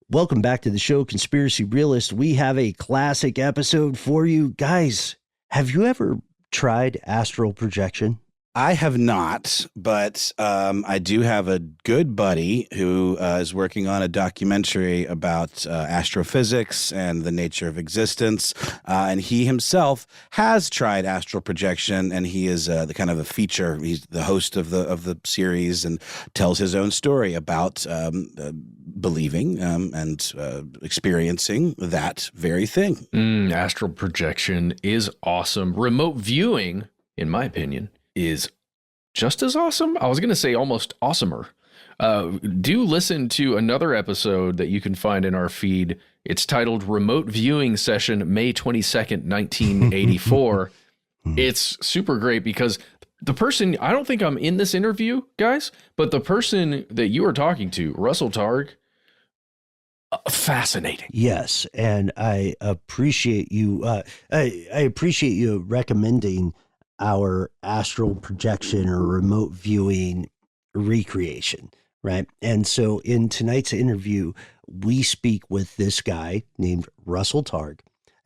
Welcome back to the show, Conspiracy Realist. We have a classic episode for you. Guys, have you ever tried astral projection? I have not, but I do have a good buddy who is working on a documentary about astrophysics and the nature of existence. And he himself has tried astral projection, and he is the kind of a feature. He's the host of the series and tells his own story about believing and experiencing that very thing. Astral projection is awesome. Remote viewing, in my opinion, is just as awesome. I was going to say almost awesomer. Do listen to another episode that you can find in our feed. It's titled Remote Viewing Session, May 22nd, 1984. It's super great because the person, I don't think I'm in this interview, guys, but the person that you are talking to, Russell Targ, fascinating. Yes, and I appreciate you. I appreciate you recommending our astral projection or remote viewing recreation, right? And so in tonight's interview, we speak with this guy named Russell Targ,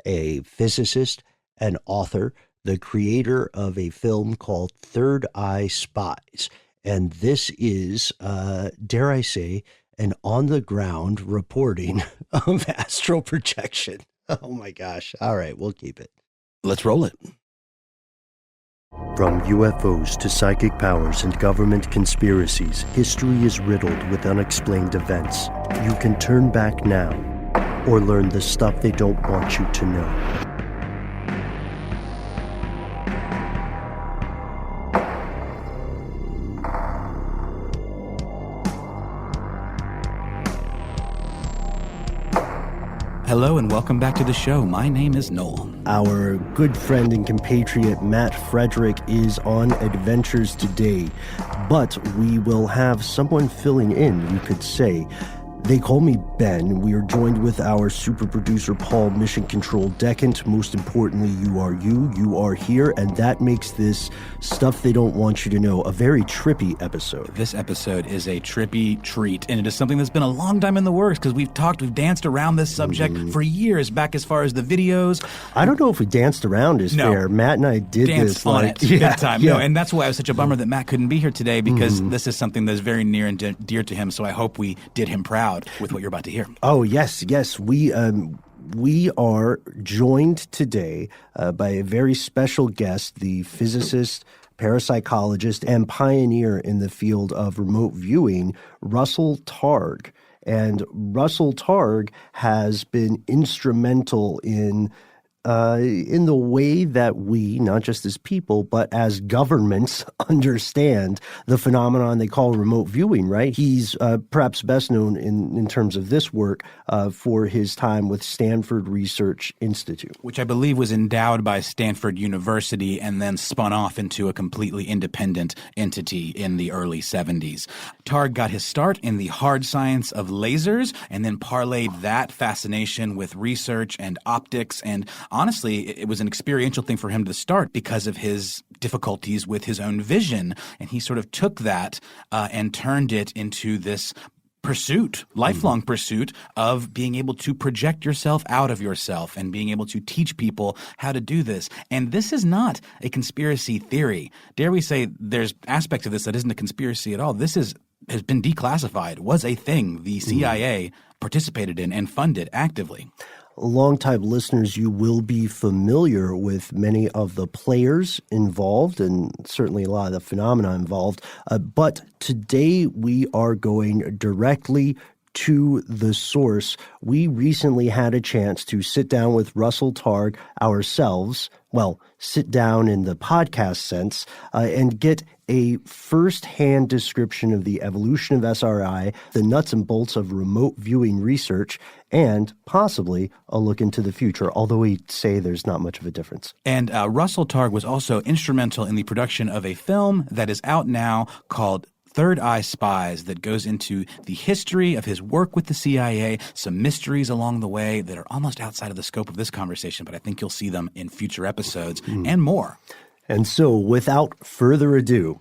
a physicist and author, the creator of a film called Third Eye Spies. And this is, dare I say, an on-the-ground reporting of astral projection. Oh my gosh. All right, we'll keep it. Let's roll it. From UFOs to psychic powers and government conspiracies, history is riddled with unexplained events. You can turn back now or learn the stuff they don't want you to know. Hello and welcome back to the show. My name is Noel. Our good friend and compatriot Matt Frederick is on adventures today, but we will have someone filling in, you could say. They call me Ben. We are joined with our super producer, Paul, Mission Control Decant. Most importantly, you are here, and that makes this stuff they don't want you to know a very trippy episode. This episode is a trippy treat, and it is something that's been a long time in the works because we've danced around this subject for years, back as far as the videos. I don't know if we danced around is fair. Matt and I did danced this on it big time. Yeah. No, and that's why it was such a bummer that Matt couldn't be here today because this is something that's very near and dear to him, so I hope we did him proud with what you're about to hear. Oh, yes. We are joined today by a very special guest, the physicist, parapsychologist, and pioneer in the field of remote viewing, Russell Targ. And Russell Targ has been instrumental in the way that we, not just as people, but as governments, understand the phenomenon they call remote viewing, right? He's perhaps best known in terms of this work for his time with Stanford Research Institute. Which I believe was endowed by Stanford University and then spun off into a completely independent entity in the early 70s. Targ got his start in the hard science of lasers and then parlayed that fascination with research and optics, and honestly, it was an experiential thing for him to start because of his difficulties with his own vision. And he sort of took that and turned it into this pursuit, lifelong pursuit of being able to project yourself out of yourself and being able to teach people how to do this. And this is not a conspiracy theory. Dare we say there's aspects of this that isn't a conspiracy at all. This has been declassified, was a thing the CIA participated in and funded actively. Longtime listeners, you will be familiar with many of the players involved and certainly a lot of the phenomena involved. But today we are going directly to the source. We recently had a chance to sit down with Russell Targ ourselves, well, sit down in the podcast sense, and get a first-hand description of the evolution of SRI, the nuts and bolts of remote viewing research, and possibly a look into the future, although we say there's not much of a difference. And Russell Targ was also instrumental in the production of a film that is out now called Third Eye Spies, that goes into the history of his work with the CIA, some mysteries along the way that are almost outside of the scope of this conversation, but I think you'll see them in future episodes and more. And so, without further ado,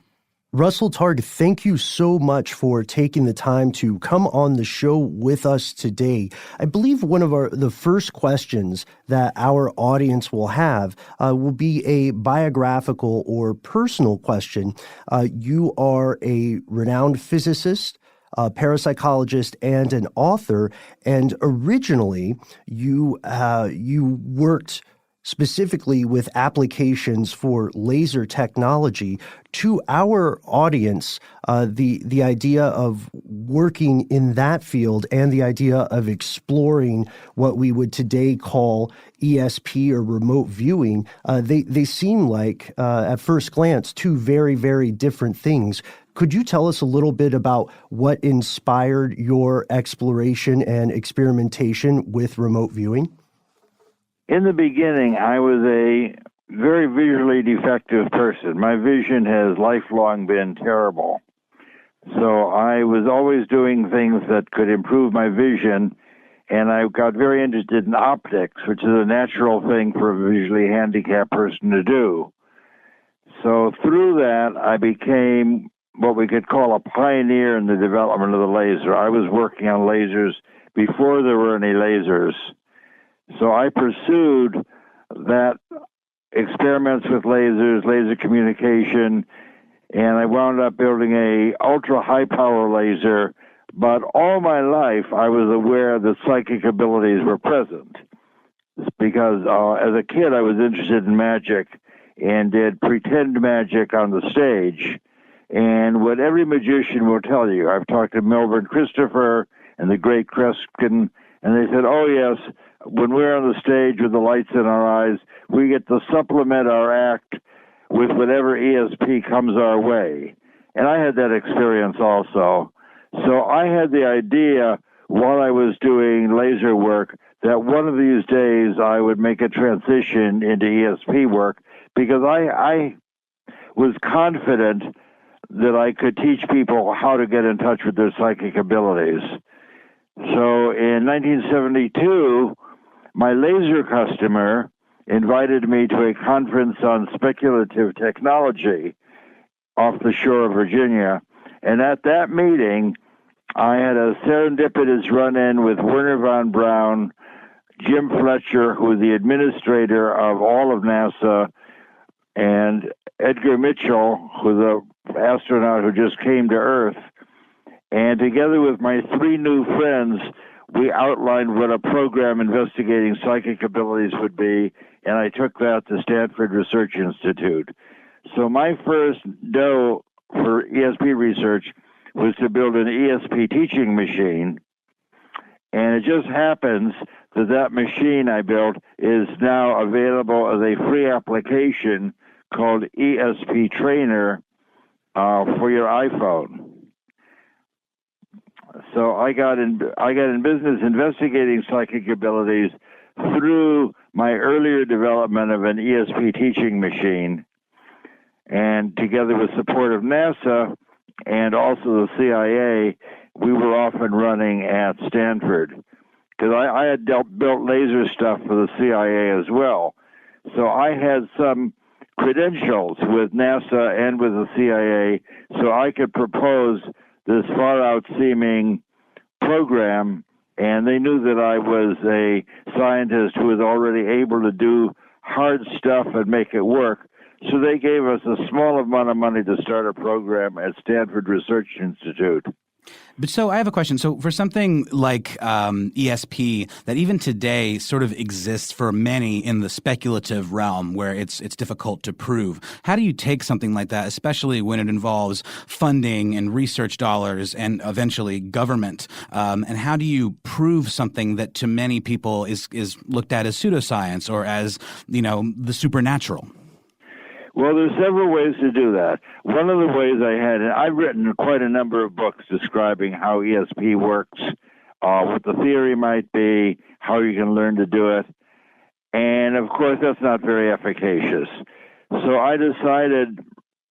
Russell Targ, thank you so much for taking the time to come on the show with us today. I believe one of the first questions that our audience will have will be a biographical or personal question. You are a renowned physicist, a parapsychologist, and an author, and originally you worked specifically with applications for laser technology. To our audience, the idea of working in that field and the idea of exploring what we would today call ESP or remote viewing, they seem like, at first glance, two very, very different things. Could you tell us a little bit about what inspired your exploration and experimentation with remote viewing? In the beginning, I was a very visually defective person. My vision has lifelong been terrible. So I was always doing things that could improve my vision, and I got very interested in optics, which is a natural thing for a visually handicapped person to do. So through that, I became what we could call a pioneer in the development of the laser. I was working on lasers before there were any lasers. So I pursued that experiments with lasers, laser communication, and I wound up building a ultra high power laser. But all my life, I was aware that psychic abilities were present because as a kid, I was interested in magic and did pretend magic on the stage. And what every magician will tell you, I've talked to Milburn Christopher and the great Kreskin, and they said, oh yes, when we're on the stage with the lights in our eyes, we get to supplement our act with whatever ESP comes our way. And I had that experience also. So I had the idea while I was doing laser work that one of these days I would make a transition into ESP work because I was confident that I could teach people how to get in touch with their psychic abilities. So in 1972, my laser customer invited me to a conference on speculative technology off the shore of Virginia. And at that meeting, I had a serendipitous run-in with Werner von Braun, Jim Fletcher, who was the administrator of all of NASA, and Edgar Mitchell, who's an astronaut who just came to Earth. And together with my three new friends, we outlined what a program investigating psychic abilities would be, and I took that to Stanford Research Institute. So my first dough for ESP research was to build an ESP teaching machine, and it just happens that that machine I built is now available as a free application called ESP Trainer for your iPhone. So I got in business investigating psychic abilities through my earlier development of an ESP teaching machine, and together with support of NASA and also the CIA, we were off and running at Stanford because I had built laser stuff for the CIA as well. So I had some credentials with NASA and with the CIA, so I could propose this far-out-seeming program, and they knew that I was a scientist who was already able to do hard stuff and make it work. So they gave us a small amount of money to start a program at Stanford Research Institute. But so I have a question. So for something like ESP that even today sort of exists for many in the speculative realm where it's difficult to prove, how do you take something like that, especially when it involves funding and research dollars and eventually government? And how do you prove something that to many people is looked at as pseudoscience or as, the supernatural? Well, there's several ways to do that. One of the ways I've written quite a number of books describing how ESP works, what the theory might be, how you can learn to do it. And of course, that's not very efficacious. So I decided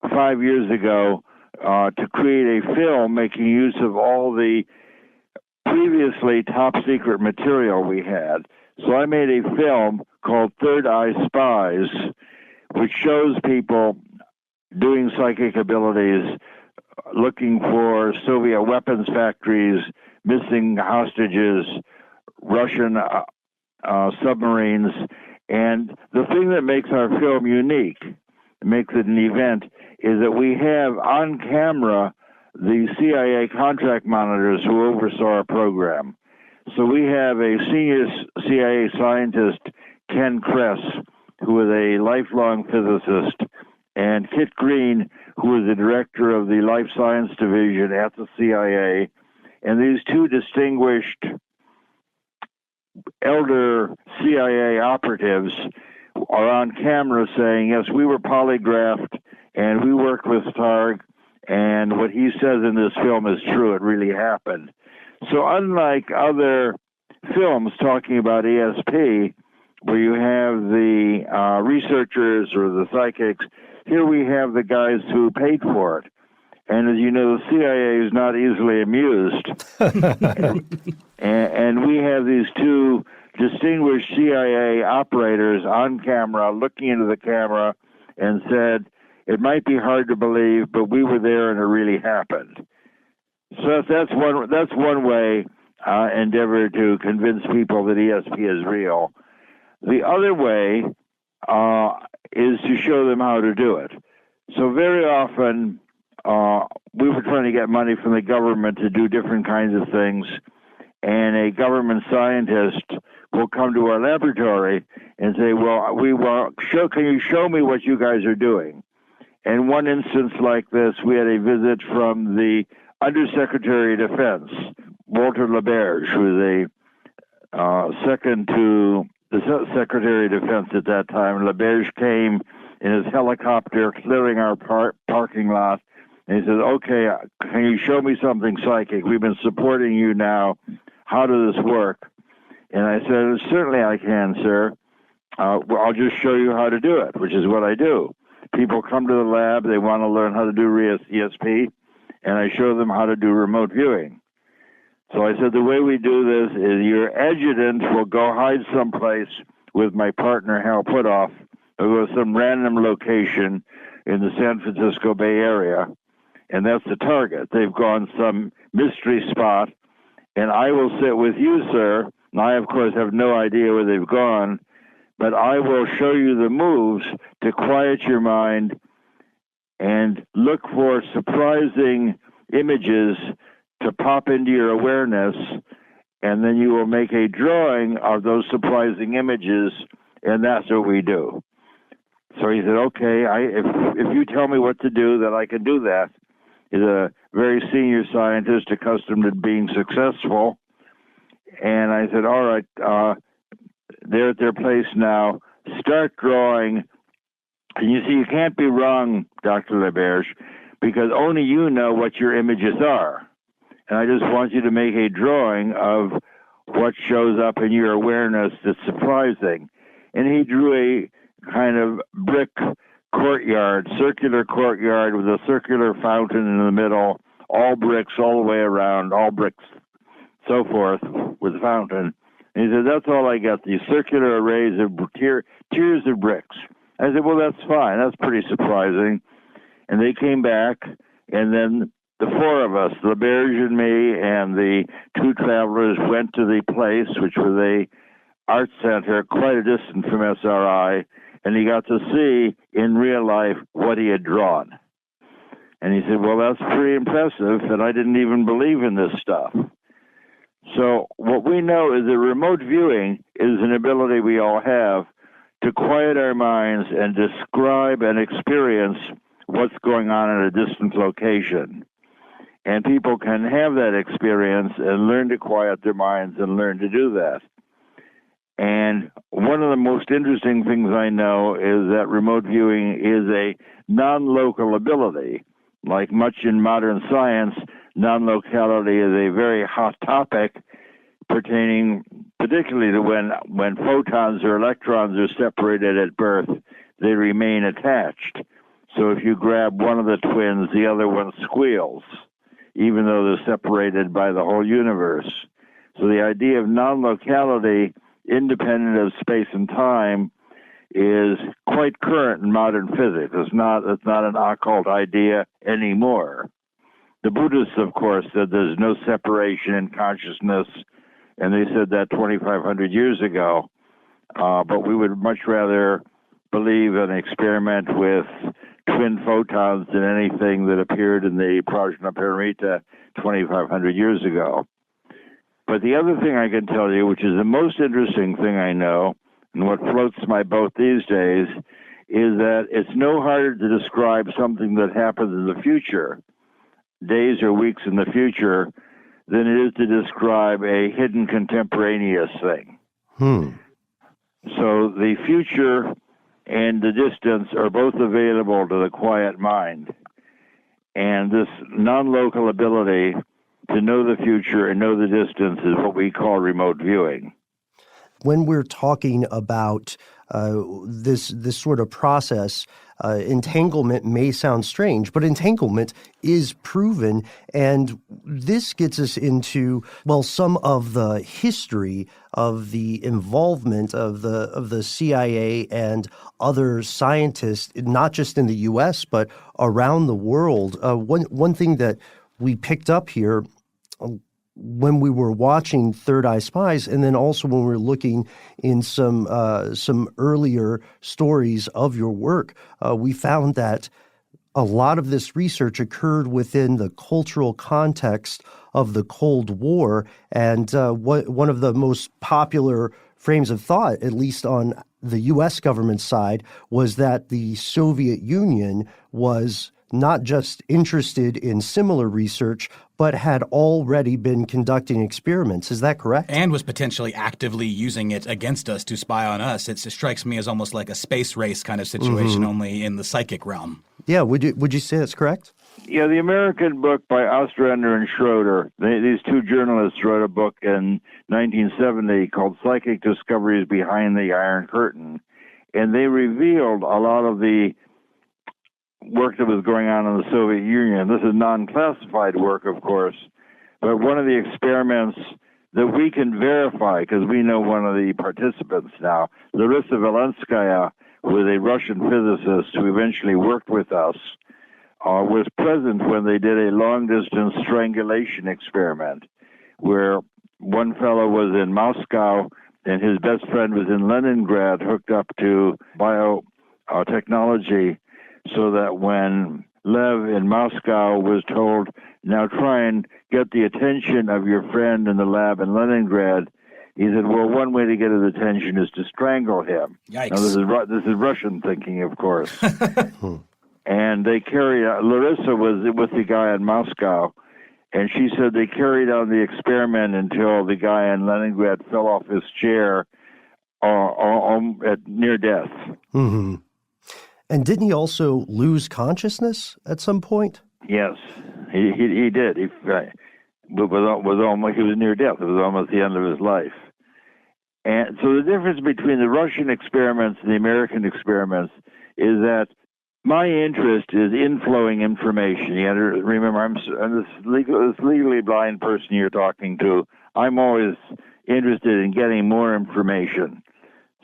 5 years ago to create a film making use of all the previously top secret material we had. So I made a film called Third Eye Spies, which shows people doing psychic abilities looking for Soviet weapons factories, missing hostages, Russian submarines. And the thing that makes our film unique, makes it an event, is that we have on camera the CIA contract monitors who oversaw our program. So we have a senior CIA scientist, Ken Kress, who is a lifelong physicist, and Kit Green, who is the director of the Life Science Division at the CIA. And these two distinguished elder CIA operatives are on camera saying, yes, we were polygraphed and we worked with Targ, and what he says in this film is true. It really happened. So unlike other films talking about ESP, where you have the researchers or the psychics, here we have the guys who paid for it. And as you know, the CIA is not easily amused. and we have these two distinguished CIA operators on camera looking into the camera and said, it might be hard to believe, but we were there and it really happened. So that's one way endeavor to convince people that ESP is real. The other way is to show them how to do it. So very often we were trying to get money from the government to do different kinds of things, and a government scientist will come to our laboratory and say, well, can you show me what you guys are doing? And one instance like this, we had a visit from the Undersecretary of Defense, Walter LaBerge, who is a second to the Secretary of Defense at that time. LaBerge came in his helicopter clearing our parking lot, and he said, okay, can you show me something psychic? We've been supporting you now. How does this work? And I said, certainly I can, sir. I'll just show you how to do it, which is what I do. People come to the lab, they want to learn how to do ESP, and I show them how to do remote viewing. So I said, the way we do this is your adjutant will go hide someplace with my partner, Hal Putoff, or go to some random location in the San Francisco Bay Area, and that's the target. They've gone some mystery spot, and I will sit with you, sir, and I, of course, have no idea where they've gone, but I will show you the moves to quiet your mind and look for surprising images to pop into your awareness, and then you will make a drawing of those surprising images, and that's what we do. So he said, okay, if you tell me what to do, then I can do that. He's a very senior scientist accustomed to being successful. And I said, all right, they're at their place now. Start drawing. And you see, you can't be wrong, Dr. LaBerge, because only you know what your images are. And I just want you to make a drawing of what shows up in your awareness that's surprising. And he drew a kind of brick courtyard, circular courtyard with a circular fountain in the middle, all bricks all the way around, all bricks, so forth, with the fountain. And he said, that's all I got, these circular arrays of tiers of bricks. I said, well, that's fine. That's pretty surprising. And they came back, and then the four of us, LaBerge and me and the two travelers, went to the place, which was a art center quite a distance from SRI, and he got to see in real life what he had drawn. And he said, well, that's pretty impressive, and I didn't even believe in this stuff. So what we know is that remote viewing is an ability we all have to quiet our minds and describe and experience what's going on at a distant location. And people can have that experience and learn to quiet their minds and learn to do that. And one of the most interesting things I know is that remote viewing is a non-local ability. Like much in modern science, non-locality is a very hot topic pertaining particularly to when photons or electrons are separated at birth, they remain attached. So if you grab one of the twins, the other one squeals, even though they're separated by the whole universe. So the idea of non-locality, independent of space and time, is quite current in modern physics. It's not an occult idea anymore. The Buddhists, of course, said there's no separation in consciousness, and they said that 2,500 years ago. But we would much rather believe an experiment with twin photons than anything that appeared in the Prajnaparamita 2,500 years ago. But the other thing I can tell you, which is the most interesting thing I know, and what floats my boat these days, is that it's no harder to describe something that happens in the future, days or weeks in the future, than it is to describe a hidden contemporaneous thing. So the future and the distance are both available to the quiet mind. And this non-local ability to know the future and know the distance is what we call remote viewing. When we're talking about this sort of process, entanglement may sound strange, but entanglement is proven, and this gets us into, well, some of the history of the involvement of the CIA and other scientists, not just in the U.S., but around the world. One thing that we picked up here when we were watching Third Eye Spies, and then also when we were looking in some earlier stories of your work, we found that a lot of this research occurred within the cultural context of the Cold War, and one of the most popular frames of thought, at least on the U.S. government side, was that the Soviet Union was not just interested in similar research, but had already been conducting experiments. Is that correct? And was potentially actively using it against us to spy on us. It strikes me as almost like a space race kind of situation, only in the psychic realm. Yeah, would you say that's correct? Yeah, the American book by Ostrander and Schroeder, these two journalists wrote a book in 1970 called Psychic Discoveries Behind the Iron Curtain, and they revealed a lot of the work that was going on in the Soviet Union. This is non-classified work, of course, but one of the experiments that we can verify, because we know one of the participants now, Larissa Valenskaya, who was a Russian physicist who eventually worked with us, was present when they did a long-distance strangulation experiment, where one fellow was in Moscow and his best friend was in Leningrad, hooked up to biotechnology, so that when Lev in Moscow was told, now try and get the attention of your friend in the lab in Leningrad, he said, well, one way to get his attention is to strangle him. Yikes. Now, this is Russian thinking, of course. And they carried out, Larissa was with the guy in Moscow, and she said they carried on the experiment until the guy in Leningrad fell off his chair at near death. Mm-hmm. And didn't he also lose consciousness at some point? Yes, he did. He was near death. It was almost the end of his life. And so the difference between the Russian experiments and the American experiments is that my interest is inflowing information. You have to remember, I'm this legally blind person you're talking to. I'm always interested in getting more information.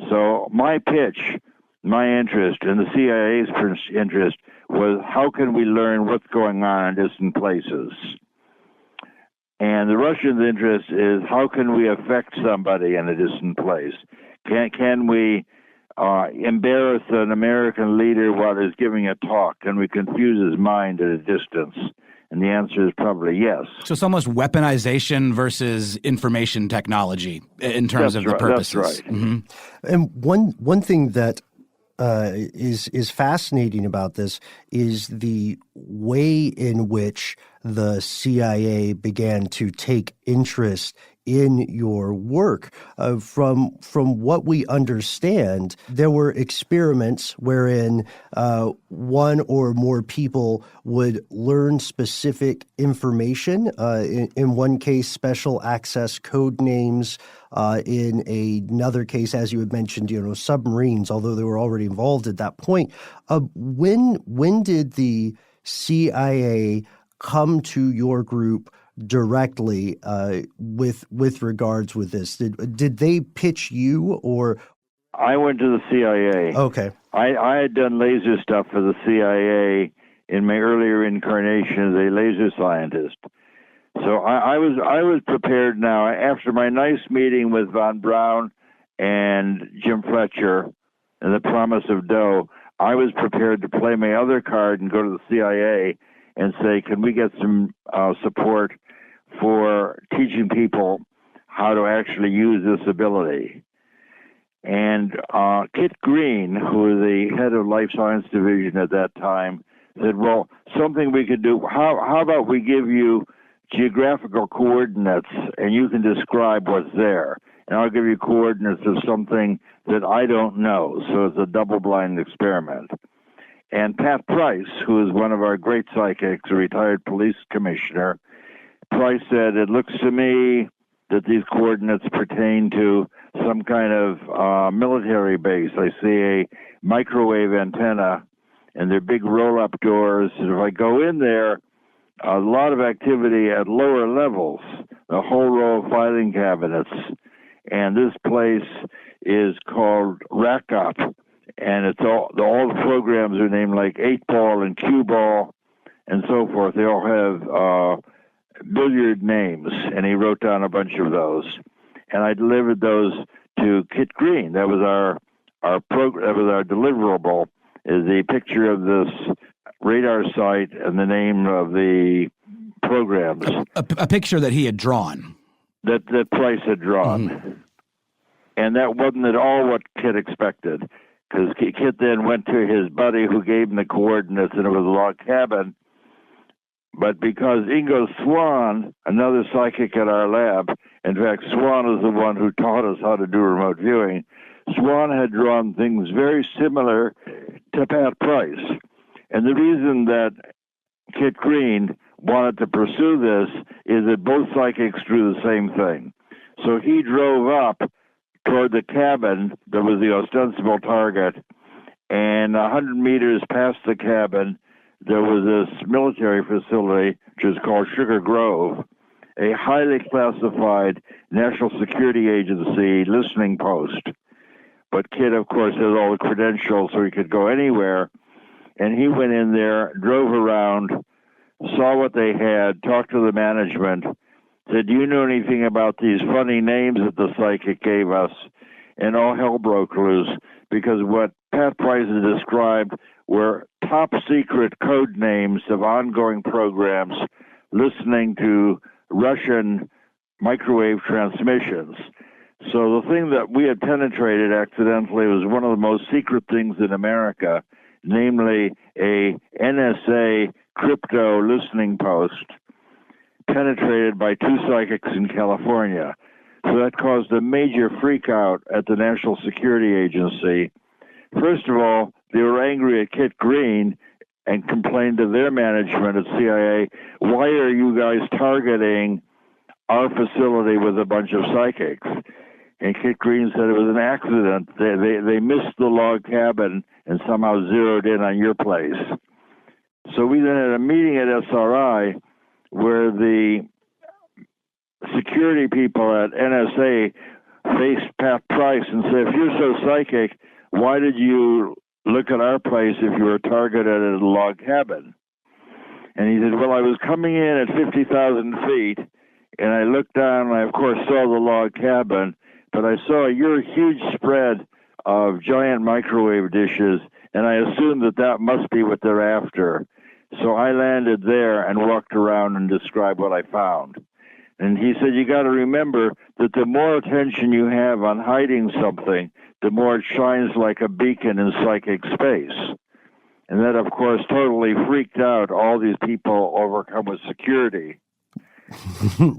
So my pitch, my interest, and the CIA's interest was how can we learn what's going on in distant places? And the Russians' interest is how can we affect somebody in a distant place? Can we embarrass an American leader while he's giving a talk? Can we confuse his mind at a distance? And the answer is probably yes. So it's almost weaponization versus information technology in terms of the purposes. That's right. Mm-hmm. And one thing that is fascinating about this is the way in which the CIA began to take interest in your work. From what we understand, there were experiments wherein one or more people would learn specific information. In one case, special access code names. In another case, as you had mentioned, submarines, although they were already involved at that point. When did the CIA come to your group directly with regards with this? Did they pitch you, or? I went to the CIA. Okay. I had done laser stuff for the CIA in my earlier incarnation as a laser scientist. So I was prepared now after my nice meeting with Von Braun and Jim Fletcher and the promise of dough. I was prepared to play my other card and go to the CIA and say, can we get some support for teaching people how to actually use this ability? And Kit Green, who was the head of Life Science Division at that time, said, well, something we could do, how about we give you geographical coordinates and you can describe what's there. And I'll give you coordinates of something that I don't know. So it's a double-blind experiment. And Pat Price, who is one of our great psychics, a retired police commissioner, Price said, it looks to me that these coordinates pertain to some kind of military base. I see a microwave antenna, and they're big roll-up doors. And if I go in there, a lot of activity at lower levels, a whole row of filing cabinets. And this place is called Rack Up, and it's all the programs are named like 8-ball and cue ball and so forth. They all have billiard names, and he wrote down a bunch of those. And I delivered those to Kit Green. That was our that was our deliverable, is the picture of this radar site and the name of the programs. A picture that he had drawn. That Price had drawn. Mm-hmm. And that wasn't at all what Kit expected, because Kit then went to his buddy who gave him the coordinates, and it was a log cabin. But because Ingo Swan, another psychic at our lab, in fact, Swan is the one who taught us how to do remote viewing, Swan had drawn things very similar to Pat Price. And the reason that Kit Green wanted to pursue this is that both psychics drew the same thing. So he drove up toward the cabin that was the ostensible target, and 100 meters past the cabin, there was this military facility, which is called Sugar Grove, a highly classified national security agency listening post. But Kit, of course, has all the credentials, so he could go anywhere. And he went in there, drove around, saw what they had, talked to the management, said, do you know anything about these funny names that the psychic gave us? And all hell broke loose, because what Pat Price has described were top secret code names of ongoing programs listening to Russian microwave transmissions. So the thing that we had penetrated accidentally was one of the most secret things in America, namely a NSA crypto listening post penetrated by two psychics in California. So that caused a major freak out at the National Security Agency. First of all, they were angry at Kit Green and complained to their management at CIA, why are you guys targeting our facility with a bunch of psychics? And Kit Green said it was an accident. They missed the log cabin and somehow zeroed in on your place. So we then had a meeting at SRI where the security people at NSA faced Pat Price and said, if you're so psychic, why did you look at our place if you were targeted at a log cabin? And he said, well, I was coming in at 50,000 feet, and I looked down, and I, of course, saw the log cabin, but I saw your huge spread of giant microwave dishes, and I assumed that that must be what they're after. So I landed there and walked around and described what I found. And he said, you got to remember that the more attention you have on hiding something, the more it shines like a beacon in psychic space. And that, of course, totally freaked out all these people overcome with security.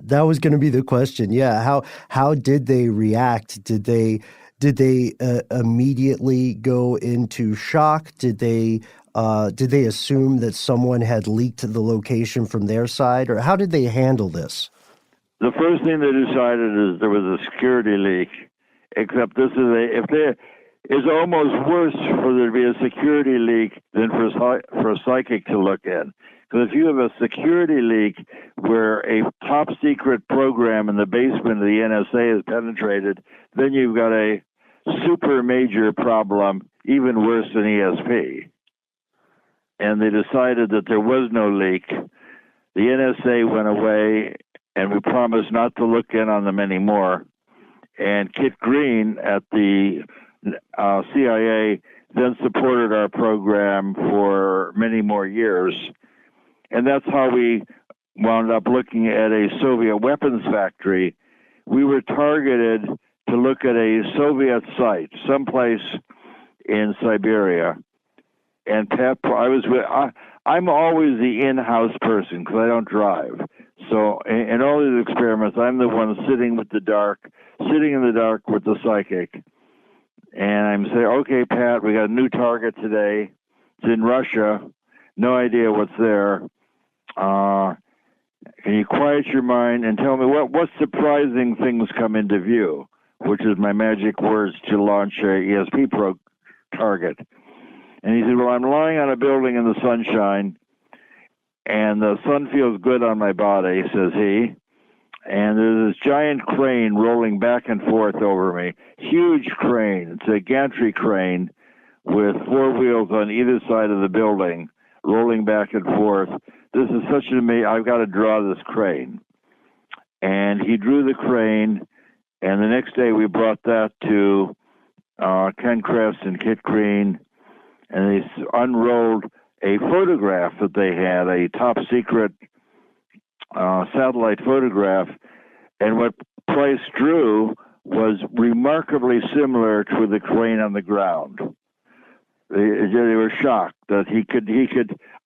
That was going to be the question. Yeah. How did they react? Did they immediately go into shock? Did they assume that someone had leaked the location from their side, or how did they handle this? The first thing they decided is there was a security leak, except this is it's almost worse for there to be a security leak than for a psychic to look in. Because if you have a security leak where a top secret program in the basement of the NSA is penetrated, then you've got a super major problem, even worse than ESP. and they decided that there was no leak. The NSA went away, and we promised not to look in on them anymore. And Kit Green at the CIA then supported our program for many more years. And that's how we wound up looking at a Soviet weapons factory. We were targeted to look at a Soviet site, someplace in Siberia. And Pat, I'm always the in-house person because I don't drive. So in all these experiments, I'm the one sitting in the dark with the psychic. And I'm saying, okay, Pat, we got a new target today. It's in Russia. No idea what's there. Can you quiet your mind and tell me what surprising things come into view, which is my magic words to launch a ESP target. And he said, well, I'm lying on a building in the sunshine, and the sun feels good on my body, says he. And there's this giant crane rolling back and forth over me. Huge crane. It's a gantry crane with 4 wheels on either side of the building, rolling back and forth. This is such an amazing, I've got to draw this crane. And he drew the crane, and the next day we brought that to Ken Kress and Kit Green, and they unrolled a photograph that they had, a top secret satellite photograph, and what Price drew was remarkably similar to the crane on the ground. They were shocked that he could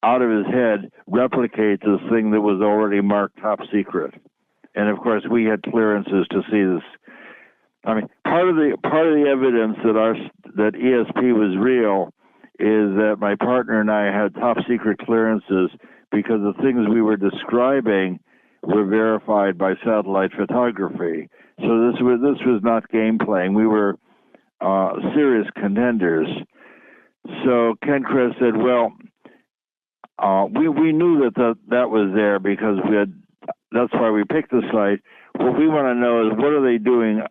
out of his head replicate this thing that was already marked top secret. And of course, we had clearances to see this. I mean, part of the evidence that ESP was real is that my partner and I had top secret clearances because the things we were describing were verified by satellite photography. So this was not game playing. We were serious contenders. So Ken Kress said, well, we knew that was there because that's why we picked the site. What we want to know is, what are they doing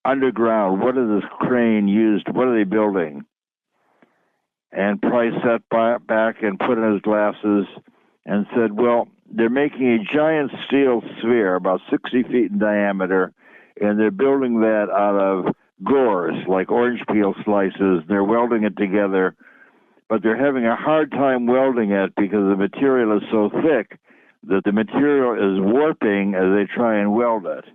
underground? What is this crane used? What are they building? And Price sat back and put on his glasses and said, well, they're making a giant steel sphere about 60 feet in diameter, and they're building that out of gores, like orange peel slices. They're welding it together, but they're having a hard time welding it because the material is so thick that the material is warping as they try and weld it.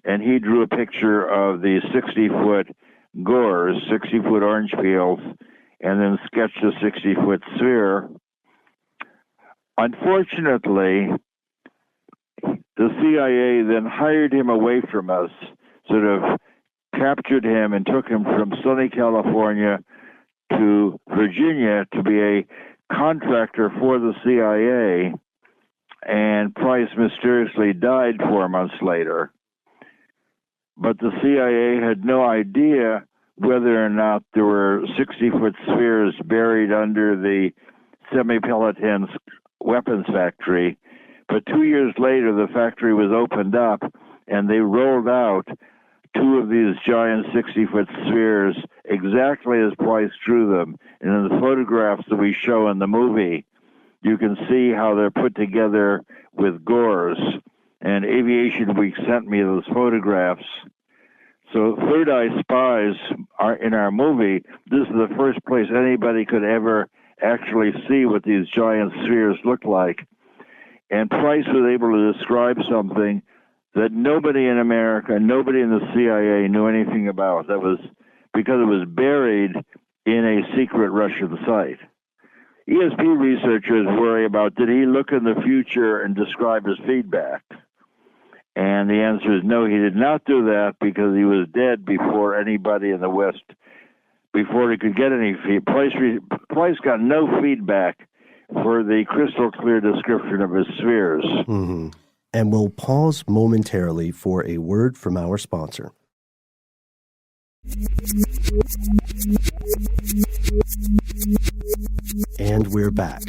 And he drew a picture of the 60-foot gores, 60-foot orange peels, and then sketched a 60-foot sphere. Unfortunately, the CIA then hired him away from us, sort of captured him and took him from sunny California to Virginia to be a contractor for the CIA, and Price mysteriously died 4 months later. But the CIA had no idea whether or not there were 60-foot spheres buried under the Semi-Peloton weapons factory. But 2 years later, the factory was opened up, and they rolled out 2 of these giant 60-foot spheres exactly as Price drew them. And in the photographs that we show in the movie, you can see how they're put together with gores. And Aviation Week sent me those photographs. So Third Eye Spies are in our movie. This is the first place anybody could ever actually see what these giant spheres look like. And Price was able to describe something that nobody in America, nobody in the CIA knew anything about. That was because it was buried in a secret Russian site. ESP researchers worry about, did he look in the future and describe his feedback? And the answer is no, he did not do that because he was dead before anybody in the West, before he could get any feedback. Price got no feedback for the crystal clear description of his spheres. Mm-hmm. And we'll pause momentarily for a word from our sponsor. And we're back.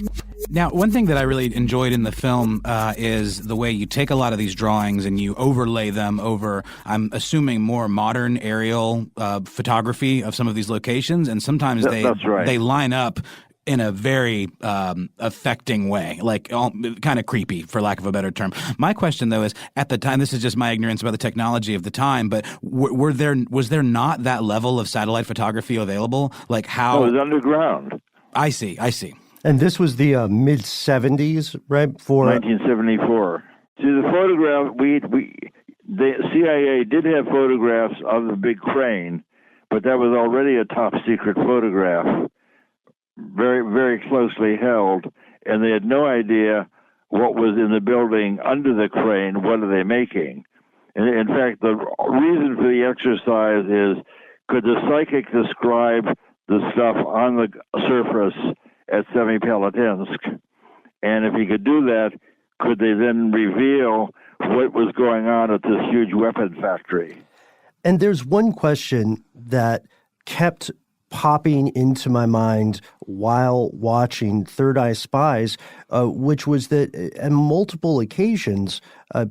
Now, one thing that I really enjoyed in the film is the way you take a lot of these drawings and you overlay them over, I'm assuming, more modern aerial photography of some of these locations. And sometimes that's right. They line up in a very affecting way, like kind of creepy, for lack of a better term. My question, though, is at the time, this is just my ignorance about the technology of the time, but was there not that level of satellite photography available? Like how? No, it was underground. I see. And this was the mid-'70s, right? 1974. See, the photograph, the CIA did have photographs of the big crane, but that was already a top-secret photograph, very, very closely held, and they had no idea what was in the building under the crane. What are they making? And in fact, the reason for the exercise is, could the psychic describe the stuff on the surface at Semipalatinsk? And if he could do that, could they then reveal what was going on at this huge weapon factory? And there's one question that kept popping into my mind while watching Third Eye Spies, which was that on multiple occasions,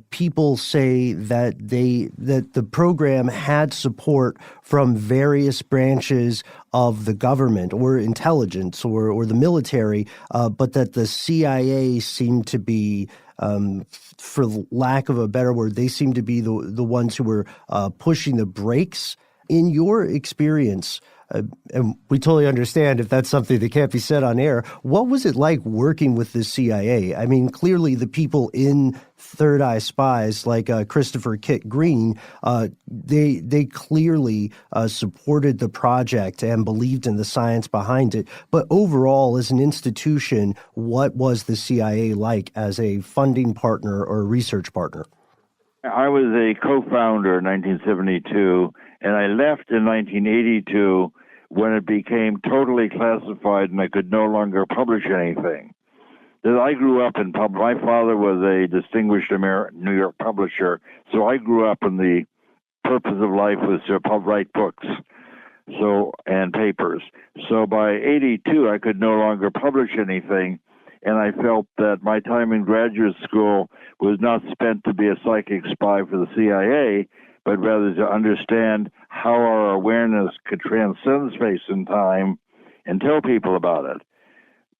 people say that the program had support from various branches of the government or intelligence or the military, but that the CIA seemed to be, for lack of a better word, they seemed to be the ones who were pushing the brakes. In your experience, and we totally understand if that's something that can't be said on air, what was it like working with the CIA? I mean, clearly the people in Third Eye Spies, like Christopher Kit Green, they clearly supported the project and believed in the science behind it. But overall, as an institution, what was the CIA like as a funding partner or a research partner? I was a co-founder in 1972, and I left in 1982 when it became totally classified and I could no longer publish anything. I grew up in my father was a distinguished New York publisher, so I grew up in the purpose of life was to write books and papers. So by 82, I could no longer publish anything, and I felt that my time in graduate school was not spent to be a psychic spy for the CIA, but rather to understand how our awareness could transcend space and time and tell people about it.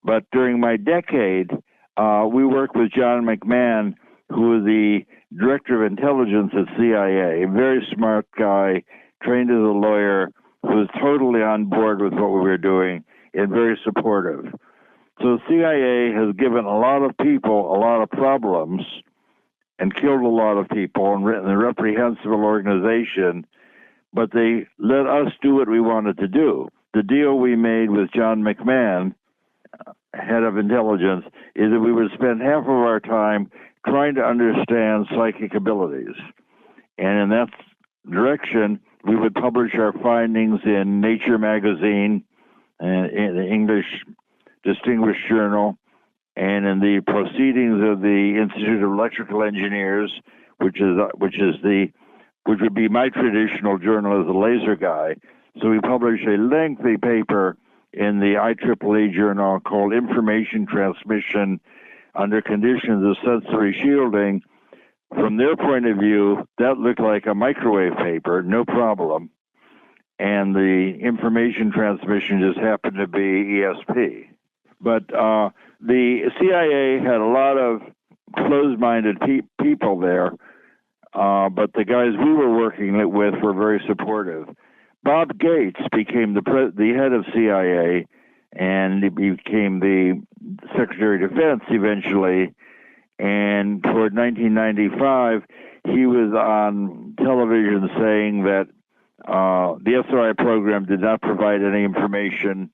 But during my decade, we worked with John McMahon, who was the director of intelligence at CIA, a very smart guy, trained as a lawyer, who was totally on board with what we were doing and very supportive. So the CIA has given a lot of people a lot of problems and killed a lot of people and written a reprehensible organization, but they let us do what we wanted to do. The deal we made with John McMahon, head of intelligence, is that we would spend half of our time trying to understand psychic abilities. And in that direction, we would publish our findings in Nature magazine, and in the English Distinguished Journal, and in the Proceedings of the Institute of Electrical Engineers, which would be my traditional journal as a laser guy. So we published a lengthy paper in the IEEE journal called Information Transmission Under Conditions of Sensory Shielding. From their point of view, that looked like a microwave paper, no problem. And the information transmission just happened to be ESP. But the CIA had a lot of closed-minded people there, but the guys we were working with were very supportive. Bob Gates became the head of CIA, and he became the Secretary of Defense eventually. And toward 1995, he was on television saying that the SRI program did not provide any information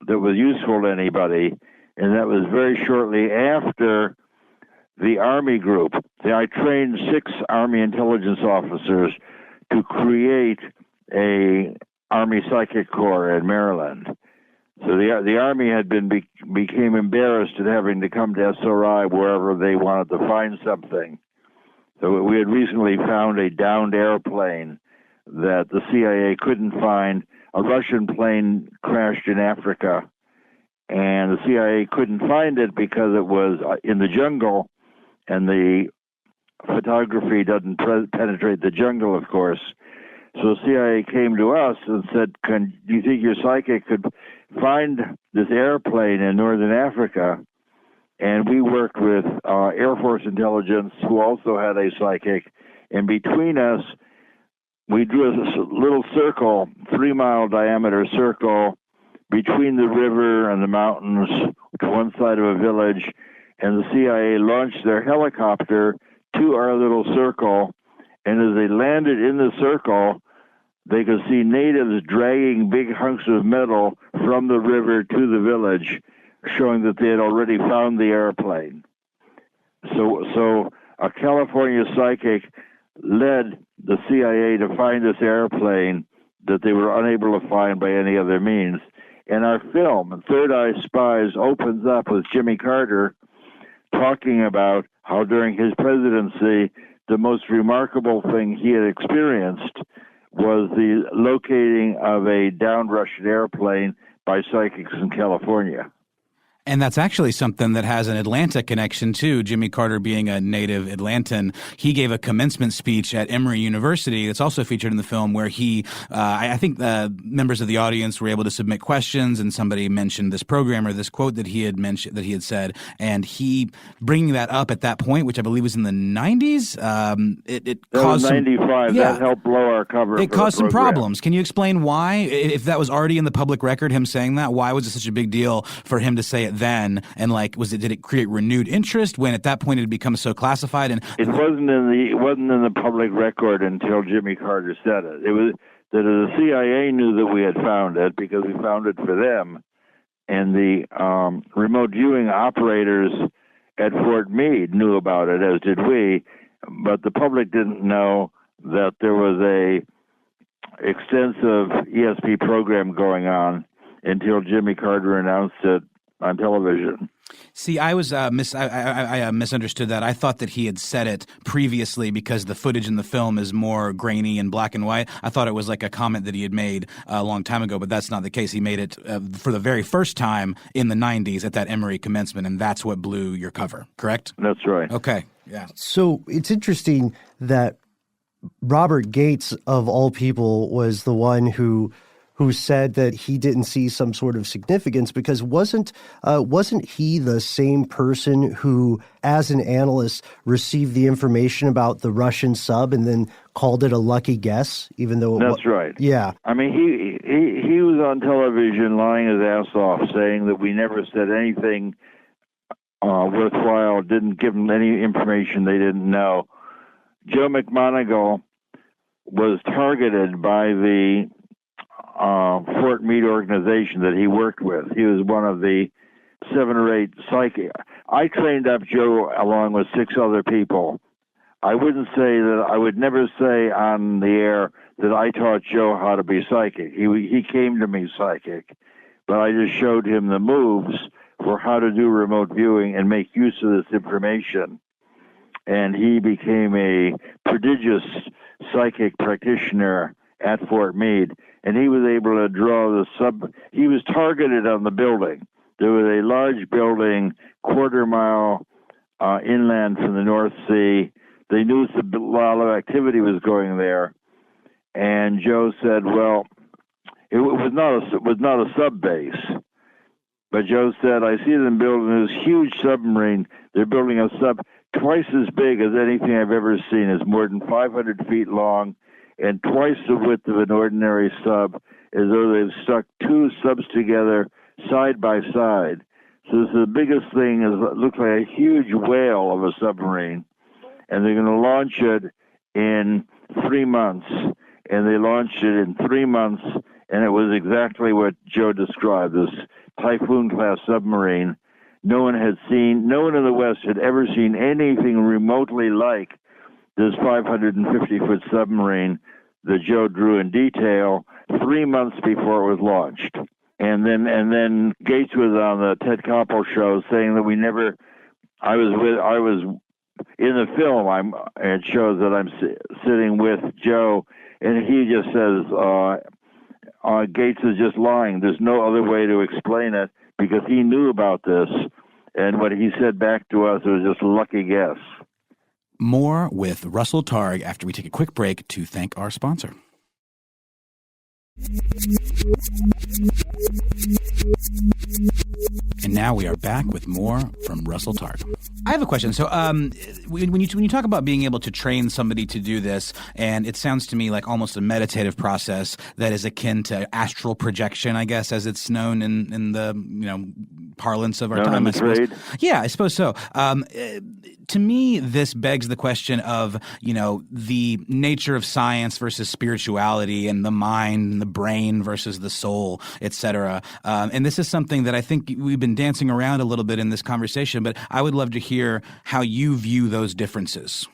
that was useful to anybody, and that was very shortly after the Army group. I trained 6 Army intelligence officers to create a Army Psychic Corps in Maryland. So the Army had became embarrassed at having to come to SRI wherever they wanted to find something. So we had recently found a downed airplane that the CIA couldn't find. A Russian plane crashed in Africa, and the CIA couldn't find it because it was in the jungle, and the photography doesn't penetrate the jungle, of course. So CIA came to us and said, do you think your psychic could find this airplane in northern Africa? And we worked with Air Force intelligence, who also had a psychic. And between us, we drew a little circle, 3-mile diameter circle, between the river and the mountains to one side of a village. And the CIA launched their helicopter to our little circle. And as they landed in the circle, they could see natives dragging big hunks of metal from the river to the village, showing that they had already found the airplane. So a California psychic led the CIA to find this airplane that they were unable to find by any other means. And our film, Third Eye Spies, opens up with Jimmy Carter talking about how during his presidency, the most remarkable thing he had experienced was the locating of a downed Russian airplane by psychics in California. And that's actually something that has an Atlanta connection too. Jimmy Carter being a native Atlantan, he gave a commencement speech at Emory University that's also featured in the film where he, I think members of the audience were able to submit questions and somebody mentioned this program or this quote that he had mentioned, that he had said, and he bringing that up at that point, which I believe was in the 90s, it caused 95. That helped blow our cover. It caused some problems. Can you explain why, if that was already in the public record, him saying that, why was it such a big deal for him to say it then? And did it create renewed interest when at that point it had become so classified? And it wasn't in the public record until Jimmy Carter said it. It was that the CIA knew that we had found it because we found it for them, and the remote viewing operators at Fort Meade knew about it, as did we, but the public didn't know that there was a extensive ESP program going on until Jimmy Carter announced it on television. See, I misunderstood that. I thought that he had said it previously because the footage in the film is more grainy and black and white. I thought it was like a comment that he had made a long time ago, but that's not the case. He made it for the very first time in the 90s at that Emory commencement, and that's what blew your cover, correct? That's right. Okay, yeah. So it's interesting that Robert Gates, of all people, was the one who said that he didn't see some sort of significance, because wasn't he the same person who, as an analyst, received the information about the Russian sub and then called it a lucky guess, even though that's right. Yeah. I mean, he was on television lying his ass off, saying that we never said anything worthwhile, didn't give them any information they didn't know. Joe McMoneagle was targeted by the Fort Meade organization that he worked with. He was one of the 7 or 8 psychics. I trained up Joe along with 6 other people. I would never say on the air that I taught Joe how to be psychic. He came to me psychic, but I just showed him the moves for how to do remote viewing and make use of this information. And he became a prodigious psychic practitioner at Fort Meade, and he was able to draw he was targeted on the building. There was a large building, quarter-mile inland from the North Sea. They knew a lot of activity was going there, and Joe said, well, it was not a sub base, but Joe said, I see them building this huge submarine. They're building a sub twice as big as anything I've ever seen. It's more than 500 feet long and twice the width of an ordinary sub, as though they've stuck 2 subs together side by side. So this is the biggest thing. It looks like a huge whale of a submarine, and they're going to launch it in 3 months. And they launched it in 3 months, and it was exactly what Joe described, this Typhoon-class submarine. No one in the West had ever seen anything remotely like this 550-foot submarine that Joe drew in detail 3 months before it was launched. And then Gates was on the Ted Koppel show saying that I was in the film. It shows that I'm sitting with Joe, and he just says, Gates is just lying. There's no other way to explain it, because he knew about this, and what he said back to us was just a lucky guess. More with Russell Targ after we take a quick break to thank our sponsor. And now we are back with more from Russell Targ. I have a question. So when you talk about being able to train somebody to do this, and it sounds to me like almost a meditative process that is akin to astral projection, I guess, as it's known in the parlance of our time. I suppose. Yeah, I suppose so. To me, this begs the question of, the nature of science versus spirituality, and the mind and the brain versus the soul, et cetera. And this is something that I think we've been dancing around a little bit in this conversation, but I would love to hear how you view those differences.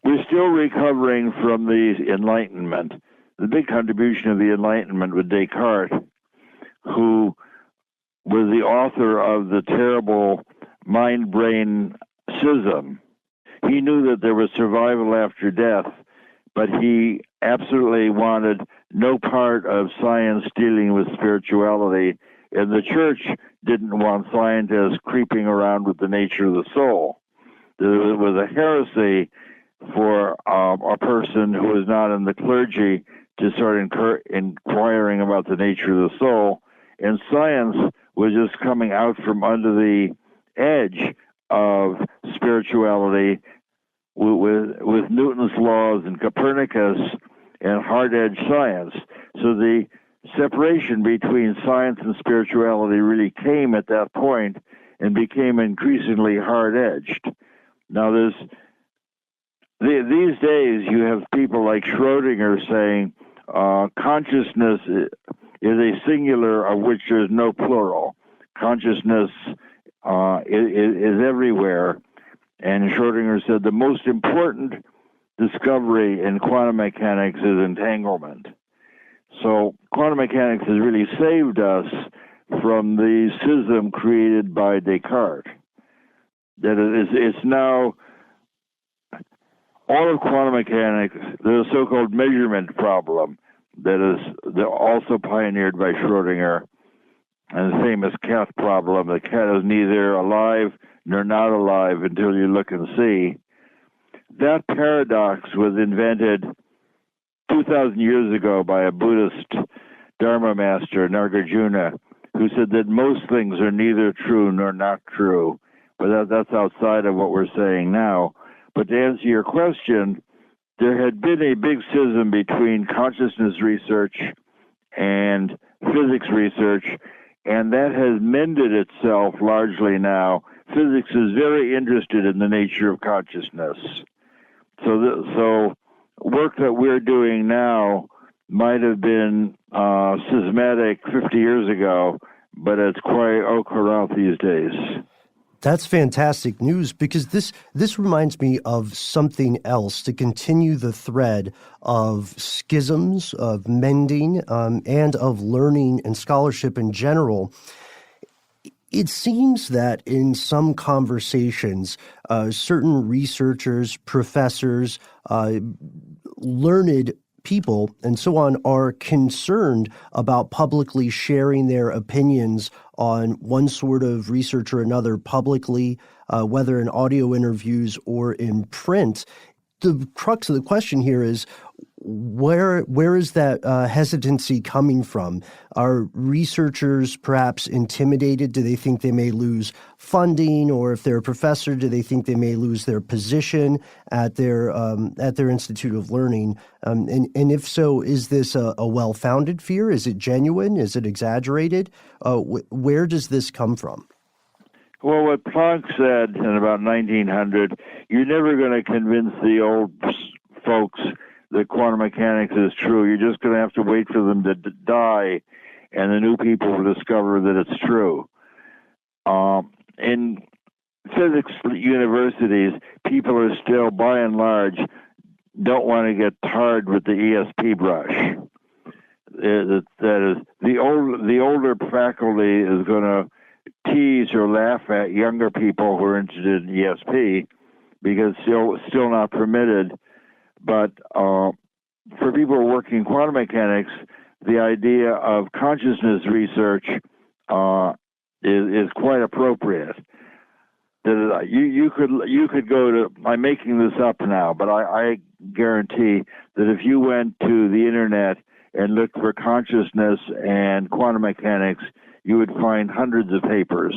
We're still recovering from the Enlightenment. The big contribution of the Enlightenment was Descartes, who was the author of the terrible mind-brain schism. He knew that there was survival after death, but he absolutely wanted no part of science dealing with spirituality, and the church didn't want scientists creeping around with the nature of the soul. There was a heresy for a person who was not in the clergy to start inquiring about the nature of the soul, and science was just coming out from under the edge of spirituality with Newton's laws and Copernicus and hard-edge science. So the separation between science and spirituality really came at that point and became increasingly hard-edged. Now, these days you have people like Schrodinger saying consciousness is a singular of which there's no plural. Consciousness is everywhere. And Schrodinger said the most important discovery in quantum mechanics is entanglement. So quantum mechanics has really saved us from the schism created by Descartes. That it's now all of quantum mechanics, the so-called measurement problem that is also pioneered by Schrodinger, and the famous cat problem. The cat is neither alive nor not alive until you look and see. That paradox was invented 2,000 years ago by a Buddhist Dharma master, Nagarjuna, who said that most things are neither true nor not true. But that's outside of what we're saying now. But to answer your question, there had been a big schism between consciousness research and physics research, and that has mended itself largely now. Physics is very interested in the nature of consciousness. So work that we're doing now might have been schismatic 50 years ago, but it's quite au courant these days. That's fantastic news, because this reminds me of something else to continue the thread of schisms, of mending, and of learning and scholarship in general. It seems that in some conversations, certain researchers, professors, learned people, and so on, are concerned about publicly sharing their opinions on one sort of research or another publicly, whether in audio interviews or in print. The crux of the question here is, where is that hesitancy coming from? Are researchers perhaps intimidated? Do they think they may lose funding? Or if they're a professor, do they think they may lose their position at their institute of learning? And if so, is this a well-founded fear? Is it genuine? Is it exaggerated? Where does this come from? Well, what Planck said in about 1900, you're never going to convince the old folks that quantum mechanics is true. You're just going to have to wait for them to die, and the new people will discover that it's true. In physics universities, people are still, by and large, don't want to get tarred with the ESP brush. That is, the older faculty is going to tease or laugh at younger people who are interested in ESP because it's still not permitted. But for people working quantum mechanics, the idea of consciousness research is quite appropriate. That you could go to, I'm making this up now, but I guarantee that if you went to the internet and looked for consciousness and quantum mechanics, you would find hundreds of papers.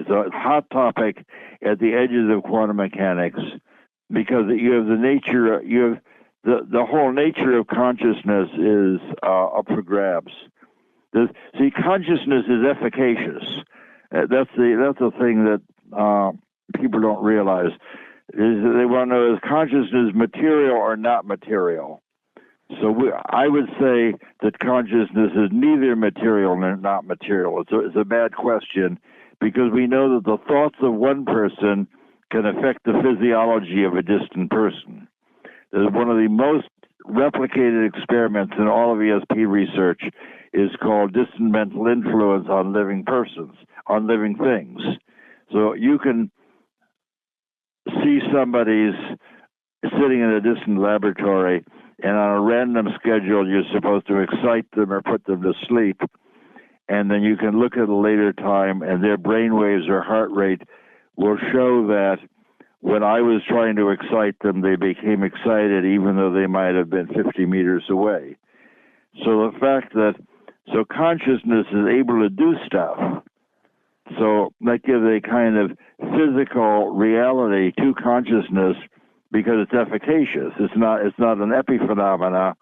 So it's a hot topic at the edges of quantum mechanics because you have the whole nature of consciousness is up for grabs. See, consciousness is efficacious. That's the thing that people don't realize. Is that they want to know, is consciousness material or not material? So I would say that consciousness is neither material nor not material. It's a bad question because we know that the thoughts of one person can affect the physiology of a distant person. There's one of the most replicated experiments in all of ESP research is called distant mental influence on living persons, on living things. So you can see somebody's sitting in a distant laboratory, and on a random schedule, you're supposed to excite them or put them to sleep. And then you can look at a later time, and their brain waves or heart rate will show that when I was trying to excite them, they became excited even though they might have been 50 meters away. So the fact that, so consciousness is able to do stuff, so that gives a kind of physical reality to consciousness because it's efficacious. It's not an epiphenomena.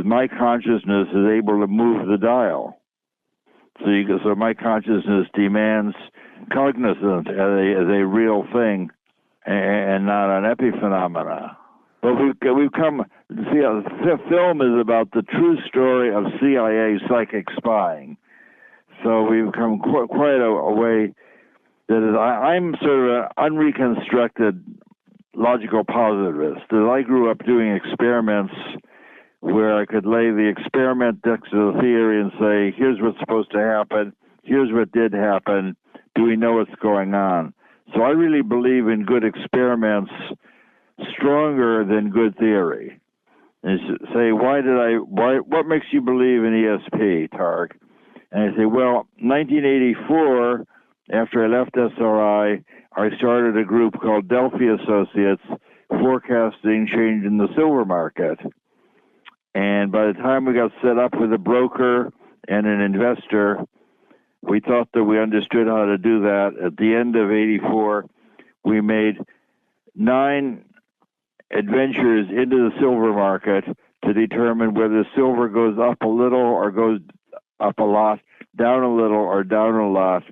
My consciousness is able to move the dial. So my consciousness demands cognizance as a real thing and not an epiphenomena. But we've come, see, the film is about the true story of CIA psychic spying. So we've come quite a way. That is, I'm sort of an unreconstructed logical positivist. That I grew up doing experiments where I could lay the experiment next to the theory and say, here's what's supposed to happen, here's what did happen, do we know what's going on? So I really believe in good experiments stronger than good theory. And say, what makes you believe in ESP, Targ? And I say, well, 1984, after I left SRI, I started a group called Delphi Associates, forecasting change in the silver market. And by the time we got set up with a broker and an investor, we thought that we understood how to do that. At the end of 84, we made 9 adventures into the silver market to determine whether silver goes up a little or goes up a lot, down a little or down a lot.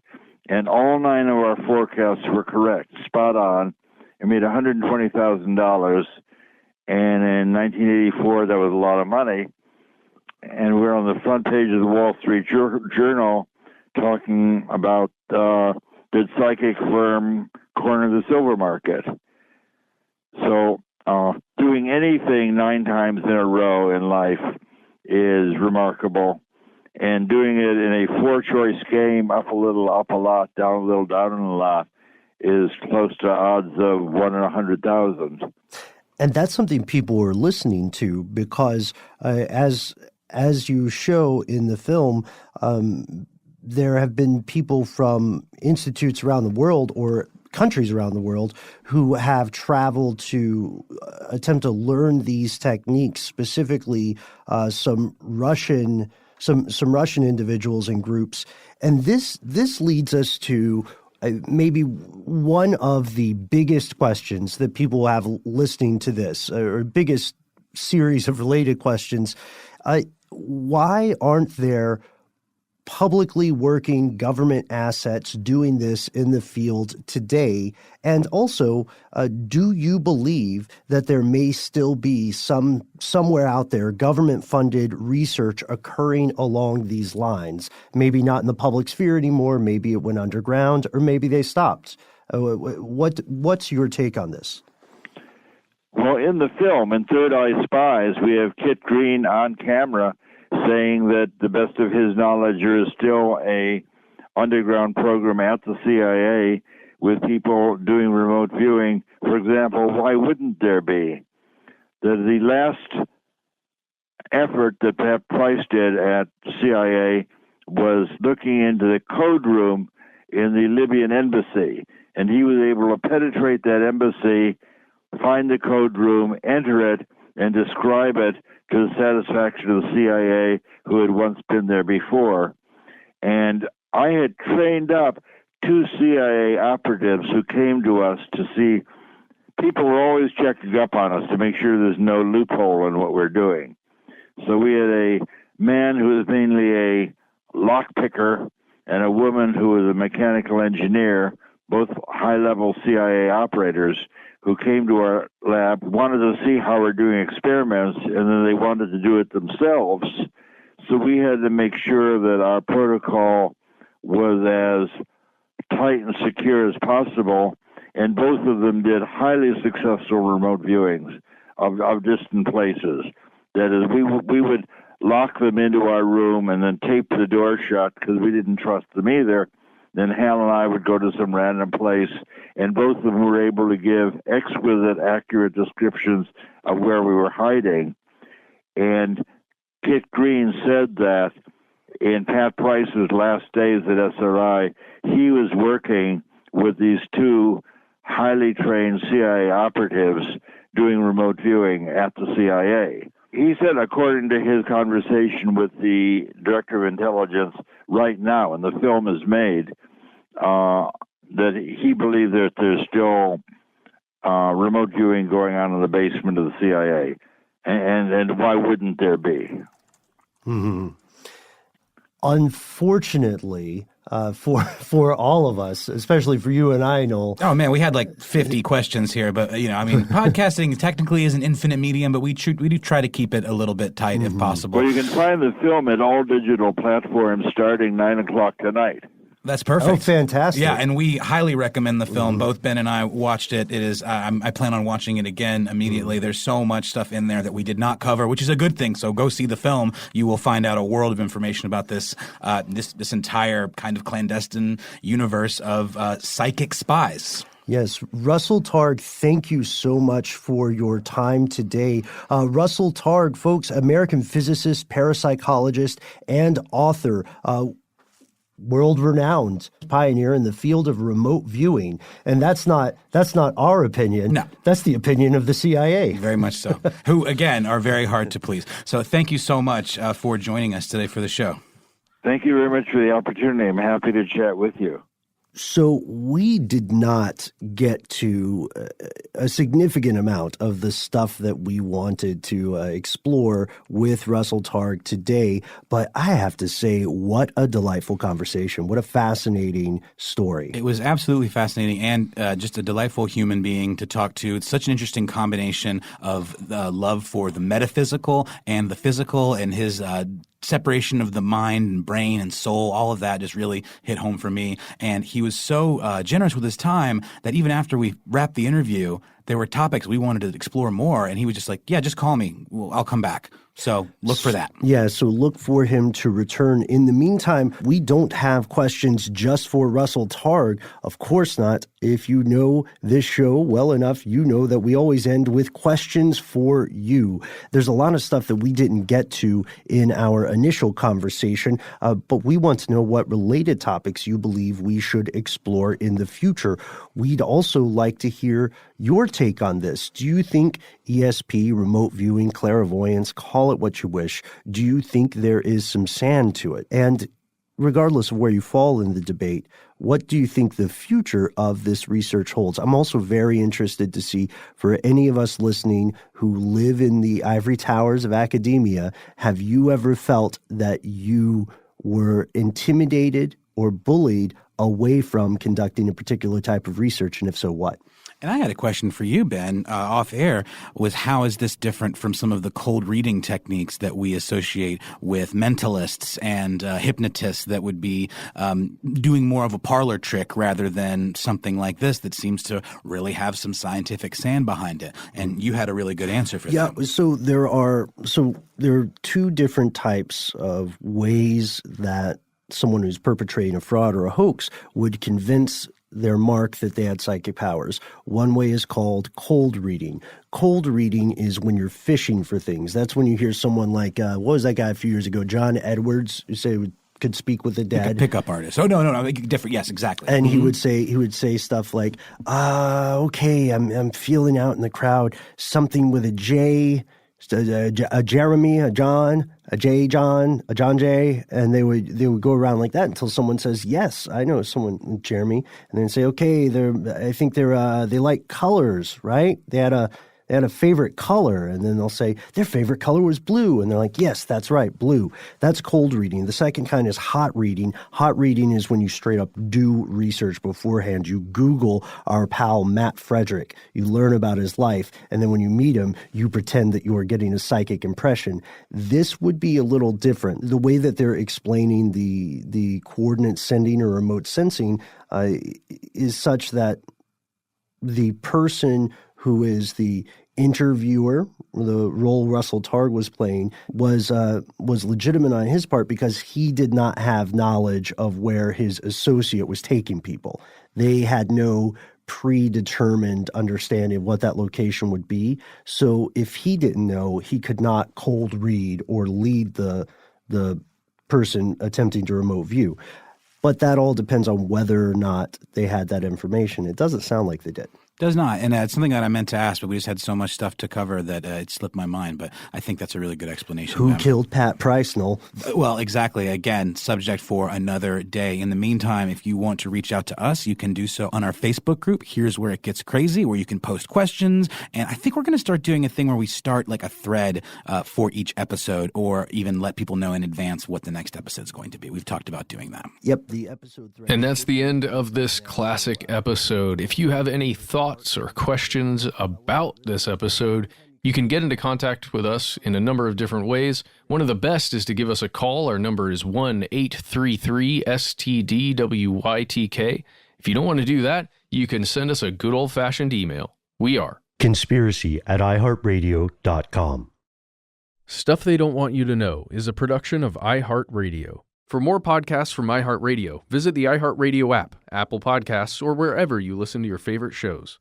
And all 9 of our forecasts were correct, spot on. It made $120,000. And in 1984, that was a lot of money. And we're on the front page of the Wall Street Journal talking about did psychic firm corner the silver market. So doing anything 9 times in a row in life is remarkable. And doing it in a 4-choice game, up a little, up a lot, down a little, down a lot, is close to odds of 1 in 100,000. And that's something people are listening to because as you show in the film, there have been people from institutes around the world or countries around the world who have traveled to attempt to learn these techniques, specifically some Russian individuals and groups. And this leads us to maybe one of the biggest questions that people have listening to this, or biggest series of related questions. Why aren't there publicly working government assets doing this in the field today? And also, do you believe that there may still be somewhere out there government-funded research occurring along these lines? Maybe not in the public sphere anymore, maybe it went underground, or maybe they stopped. What's your take on this? Well, in the film, in Third Eye Spies, we have Kit Green on camera saying that the best of his knowledge there is still a underground program at the CIA with people doing remote viewing. For example, why wouldn't there be? The last effort that Pat Price did at CIA was looking into the code room in the Libyan embassy, and he was able to penetrate that embassy, find the code room, enter it, and describe it to the satisfaction of the CIA, who had once been there before. And I had trained up 2 CIA operatives who came to us to see. People were always checking up on us to make sure there's no loophole in what we're doing. So we had a man who was mainly a lockpicker and a woman who was a mechanical engineer, both high-level CIA operators, who came to our lab, wanted to see how we're doing experiments, and then they wanted to do it themselves. So we had to make sure that our protocol was as tight and secure as possible, and both of them did highly successful remote viewings of distant places. That is, we would lock them into our room and then tape the door shut because we didn't trust them either. Then Hal and I would go to some random place, and both of them were able to give exquisite, accurate descriptions of where we were hiding. And Kit Green said that in Pat Price's last days at SRI, he was working with these 2 highly trained CIA operatives doing remote viewing at the CIA. He said, according to his conversation with the Director of Intelligence right now, and the film is made, that he believed that there's still remote viewing going on in the basement of the CIA. And why wouldn't there be? Mm-hmm. Unfortunately, for all of us, especially for you and I, Noel. Oh man, we had like 50 questions here, but podcasting technically is an infinite medium, but we do try to keep it a little bit tight if possible. Well, you can find the film at all digital platforms starting 9:00 tonight. That's perfect. Oh, fantastic. Yeah, and we highly recommend the film. Both Ben and I watched it. It is. I plan on watching it again immediately. There's so much stuff in there that we did not cover, which is a good thing. So go see the film. You will find out a world of information about this this entire kind of clandestine universe of psychic spies. Yes. Russell Targ, thank you so much for your time today. Russell Targ, folks, American physicist, parapsychologist, and author. World-renowned pioneer in the field of remote viewing. And that's not our opinion. No. That's the opinion of the CIA. Very much so. Who, again, are very hard to please. So thank you so much for joining us today for the show. Thank you very much for the opportunity. I'm happy to chat with you. So we did not get to a significant amount of the stuff that we wanted to explore with Russell Targ today, but I have to say, what a delightful conversation. What a fascinating story. It was absolutely fascinating and just a delightful human being to talk to. It's such an interesting combination of love for the metaphysical and the physical, and his separation of the mind and brain and soul, all of that just really hit home for me. And he was so generous with his time that even after we wrapped the interview, there were topics we wanted to explore more. And he was just like, yeah, just call me. I'll come back. So look for that. Yeah, so look for him to return. In the meantime, we don't have questions just for Russell Targ. Of course not. If you know this show well enough, you know that we always end with questions for you. There's a lot of stuff that we didn't get to in our initial conversation, but we want to know what related topics you believe we should explore in the future. We'd also like to hear your take on this. Do you think ESP, remote viewing, clairvoyance, call it what you wish, do you think there is some sand to it? And regardless of where you fall in the debate, what do you think the future of this research holds? I'm also very interested to see, for any of us listening who live in the ivory towers of academia, have you ever felt that you were intimidated or bullied away from conducting a particular type of research, and if so, what? And I had a question for you, Ben, off air, was how is this different from some of the cold reading techniques that we associate with mentalists and hypnotists that would be doing more of a parlor trick rather than something like this that seems to really have some scientific sand behind it? And you had a really good answer for that. Yeah, so there are two different types of ways that someone who's perpetrating a fraud or a hoax would convince their mark that they had psychic powers. One way is called cold reading. Cold reading is when you're fishing for things. That's when you hear someone like, what was that guy a few years ago, John Edwards, who said could speak with the dead. Like a pickup artist. Oh, no, different. Yes, exactly. And he would say stuff like, okay, I'm feeling out in the crowd something with a J. Jeremy, a John, a J John, a John J, and they would go around like that until someone says, yes, I know someone, Jeremy, and then say, okay, they like colors, right? They had a favorite color, and then they'll say their favorite color was blue, and they're like, yes, that's right, blue. That's cold reading. The second kind is hot reading. Hot reading is when you straight up do research beforehand. You Google our pal Matt Frederick. You learn about his life, and then when you meet him, you pretend that you are getting a psychic impression. This would be a little different. The way that they're explaining the coordinate sending or remote sensing is such that the person who is the interviewer, the role Russell Targ was playing, was legitimate on his part because he did not have knowledge of where his associate was taking people. They had no predetermined understanding of what that location would be. So if he didn't know, he could not cold read or lead the person attempting to remote view. But that all depends on whether or not they had that information. It doesn't sound like they did. Does not. And it's something that I meant to ask, but we just had so much stuff to cover that it slipped my mind. But I think that's a really good explanation. Who killed Pat Price, Noel? Well, exactly. Again, subject for another day. In the meantime, if you want to reach out to us, you can do so on our Facebook group. Here's Where It Gets Crazy, where you can post questions. And I think we're going to start doing a thing where we start like a thread for each episode, or even let people know in advance what the next episode is going to be. We've talked about doing that. Yep, the episode thread. And that's the end of this classic episode. If you have any thoughts or questions about this episode, you can get into contact with us in a number of different ways. One of the best is to give us a call. Our number is 1-833-STDWYTK. If you don't want to do that, you can send us a good old-fashioned email. We are conspiracy@iHeartRadio.com. Stuff They Don't Want You to Know is a production of iHeartRadio. For more podcasts from iHeartRadio, visit the iHeartRadio app, Apple Podcasts, or wherever you listen to your favorite shows.